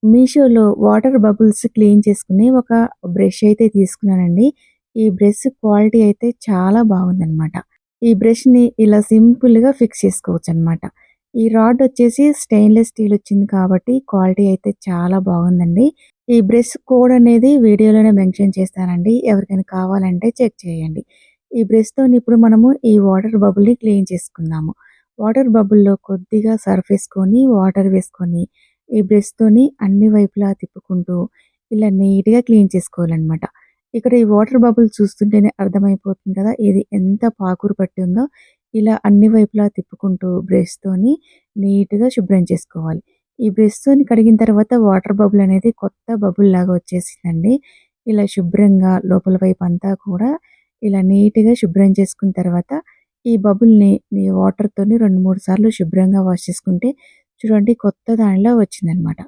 మీషోలో water bubbles clean చేసుకునే ఒక బ్రష్ అయితే తీసుకున్నానండి. ఈ బ్రష్ క్వాలిటీ అయితే చాలా బాగుందనమాట. ఈ బ్రష్‌ని ఇలా సింపుల్‌గా ఫిక్స్ చేసుకోవచ్చనమాట. ఈ రాడ్ వచ్చేసి స్టెయిన్‌లెస్ స్టీల్ వచ్చింది కాబట్టి క్వాలిటీ అయితే చాలా బాగుందండి. ఈ బ్రష్ కోడ్ అనేది వీడియోలోనే మెన్షన్ చేస్తానండి. ఎవరికైనా కావాలంటే చెక్ చేయండి. ఈ బ్రష్‌తోని ఇప్పుడు మనము ఈ వాటర్ బబుల్‌ని క్లీన్ చేసుకుందాము. వాటర్ బబుల్‌లో కొద్దిగా సర్ఫ్ ఏసుకొని, వాటర్ వేసుకొని ఈ బ్రష్‌తోని అన్ని వైపులా తిప్పుకుంటూ ఇలా నీట్‌గా క్లీన్ చేసుకోవాలనమాట. ఇక్కడ ఈ వాటర్ బబుల్ చూస్తుంటేనే అర్థమైపోతుంది కదా! ఇది ఎంత పాకురు పట్టి ఉందో. ఇలా అన్ని వైపులా తిప్పుకుంటూ బ్రష్‌తోని నీట్‌గా శుభ్రం చేసుకోవాలి. ఈ బ్రష్‌తోని కడిగిన తర్వాత వాటర్ బబుల్ అనేది కొత్త బబుల్ లాగా వచ్చేసిందండి. ఇలా శుభ్రంగా లోపల వైపు అంతా కూడా ఇలా నీట్‌గా శుభ్రం చేసుకున్న తర్వాత ఈ బబుల్‌ని వాటర్‌తోని 2, 3 సార్లు శుభ్రంగా వాష్ చేసుకుంటే చూడండి కొత్త దానిలా వచ్చిందనమాట.